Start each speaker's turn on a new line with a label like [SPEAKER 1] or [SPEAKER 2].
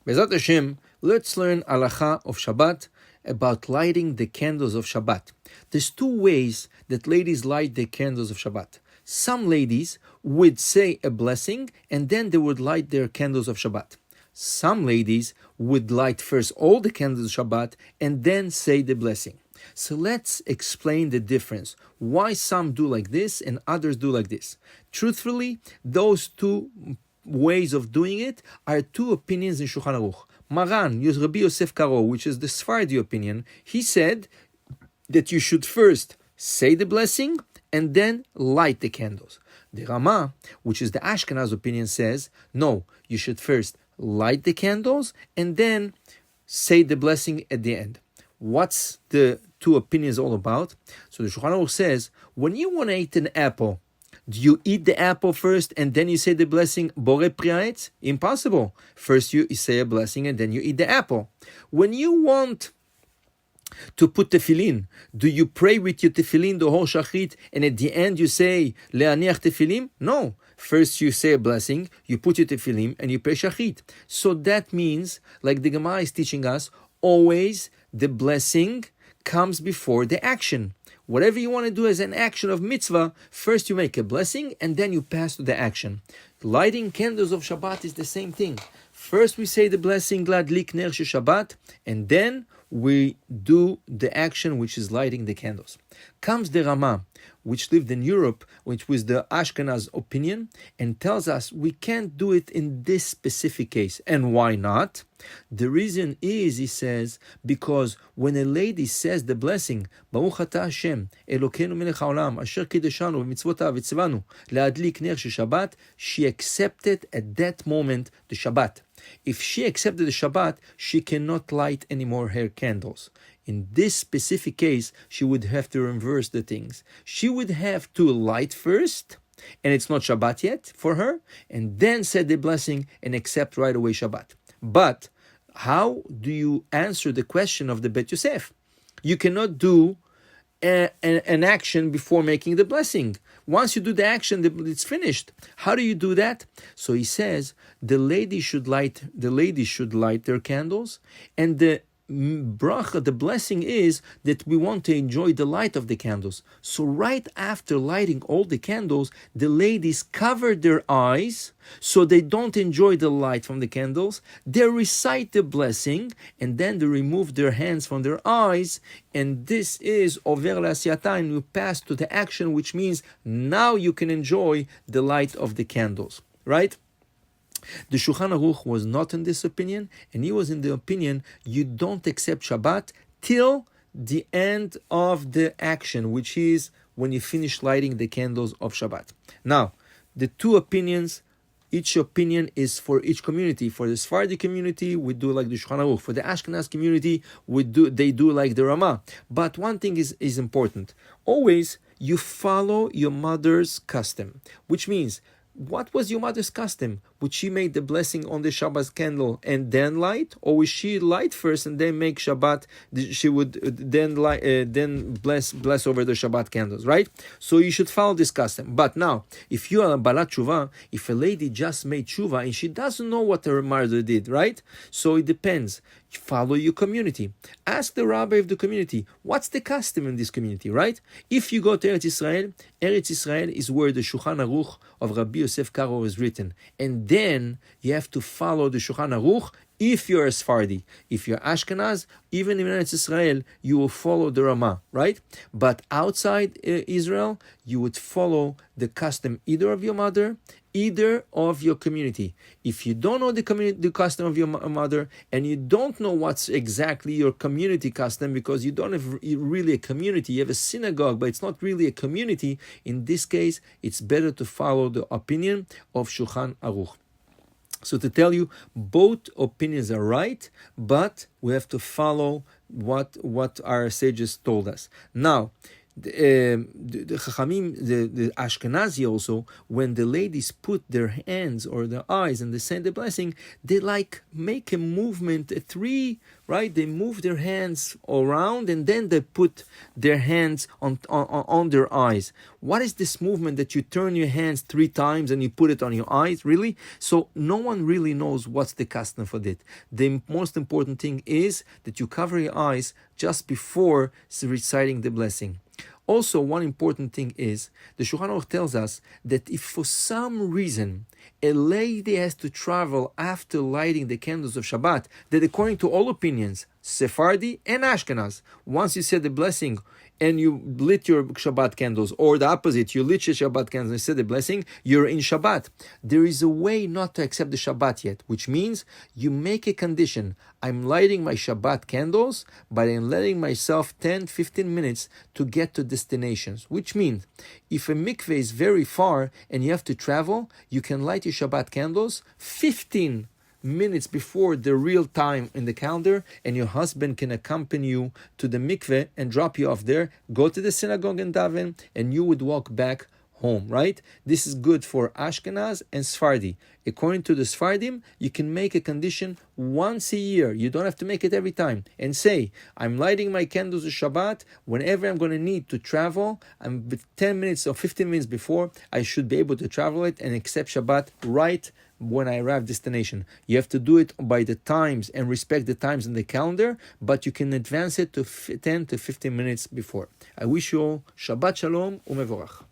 [SPEAKER 1] Bezat Hashem, let's learn Halakha of Shabbat about lighting the candles of Shabbat. There's two ways that ladies light the candles of Shabbat. Some ladies would say a blessing and then they would light their candles of Shabbat. Some ladies would light first all the candles of Shabbat and then say the blessing. So let's explain the difference. Why some do like this and others do like this. Truthfully, those two ways of doing it are two opinions in Shulchan Aruch. Maran, Rabbi Yosef Karo, which is the Sephardi opinion, he said that you should first say the blessing and then light the candles. The Rama, which is the Ashkenaz opinion, says, no, you should first light the candles and then say the blessing at the end. What's the two opinions all about? So the Shulchan Aruch says, when you want to eat an apple, do you eat the apple first and then you say the blessing, Borei Pri Ha'etz? Impossible. First you say a blessing and then you eat the apple. When you want to put tefillin, do you pray with your tefillin, the whole shachrit, and at the end you say, Le'aniach tefillin? No. First you say a blessing, you put your tefillin, and you pray shachrit. So that means, like the Gemara is teaching us, always the blessing comes before the action. Whatever you want to do as an action of mitzvah, first you make a blessing and then you pass to the action. Lighting candles of Shabbat is the same thing. First we say the blessing, Ladlik Ner Shabbat, and then we do the action which is lighting the candles. Comes the Rama, which lived in Europe, which was the Ashkenaz opinion, and tells us we can't do it in this specific case. And why not? The reason is, he says, because when a lady says the blessing, Baruch Ata Hashem, Elokeinu melech haolam, asher kiddushanu v'mitzvotav v'tzivanu, le'adlik ner Shabbat, she accepted at that moment the Shabbat. If she accepted the Shabbat, she cannot light anymore her candles. In this specific case, she would have to reverse the things. She would have to light first, and it's not Shabbat yet for her, and then say the blessing and accept right away Shabbat. But how do you answer the question of the Bet Yosef? You cannot do an action before making the blessing. Once you do the action, it's finished. How do you do that? So he says the ladies should light their candles, and the bracha, the blessing is that we want to enjoy the light of the candles. So right after lighting all the candles, the ladies cover their eyes so they don't enjoy the light from the candles. They recite the blessing and then they remove their hands from their eyes, and this is over l'asiyata, and you pass to the action, which means now you can enjoy the light of the candles, right? The Shulchan Aruch was not in this opinion, and he was in the opinion you don't accept Shabbat till the end of the action, which is when you finish lighting the candles of Shabbat. Now, the two opinions, each opinion is for each community. For the Sephardi community, we do like the Shulchan Aruch. For the Ashkenaz community, they do like the Rama. But one thing is important. Always, you follow your mother's custom, which means, what was your mother's custom? Would she make the blessing on the Shabbat candle and then light, or would she light first and then make Shabbat? She would then light, then bless over the Shabbat candles, right? So you should follow this custom. But now, if you are a balat tshuva, if a lady just made tshuva and she doesn't know what her mother did, right? So it depends. Follow your community. Ask the rabbi of the community, what's the custom in this community, right? If you go to Eretz Israel is where the Shulchan Aruch of Rabbi Yosef Karo is written. And then you have to follow the Shulchan Aruch if you're a Sephardi. If you're Ashkenaz, even in Eretz Israel, you will follow the Rama, right? But outside Israel, you would follow the custom either of your mother, either of your community. If you don't know the custom of your mother, and you don't know what's exactly your community custom, because you don't have really a community, you have a synagogue, but it's not really a community, in this case, it's better to follow the opinion of Shulchan Aruch. So to tell you, both opinions are right, but we have to follow what our sages told us. Now, the Chachamim, the Ashkenazi also, when the ladies put their hands or their eyes and they say the blessing, they like make a movement, a three, right? They move their hands around and then they put their hands on their eyes. What is this movement that you turn your hands 3 times and you put it on your eyes? Really? So no one really knows what's the custom for that. The most important thing is that you cover your eyes just before reciting the blessing. Also, one important thing is, the Shulchan Aruch tells us that if for some reason a lady has to travel after lighting the candles of Shabbat, that according to all opinions, Sephardi and Ashkenaz, once you said the blessing and you lit your Shabbat candles, or the opposite, you lit your Shabbat candles and said the blessing, you're in Shabbat. There is a way not to accept the Shabbat yet, which means you make a condition. I'm lighting my Shabbat candles, but I'm letting myself 10-15 minutes to get to destinations, which means if a mikveh is very far and you have to travel, you can light your Shabbat candles 15 minutes before the real time in the calendar, and your husband can accompany you to the mikveh and drop you off there, go to the synagogue and daven, and you would walk back home, right? This is good for Ashkenaz and Sephardi. According to the Sephardim, you can make a condition once a year. You don't have to make it every time. And say, I'm lighting my candles of Shabbat. Whenever I'm going to need to travel, I'm 10 minutes or 15 minutes before, I should be able to travel it and accept Shabbat right when I arrive destination. You have to do it by the times and respect the times in the calendar, but you can advance it to 10 to 15 minutes before. I wish you all Shabbat Shalom u'mevorach.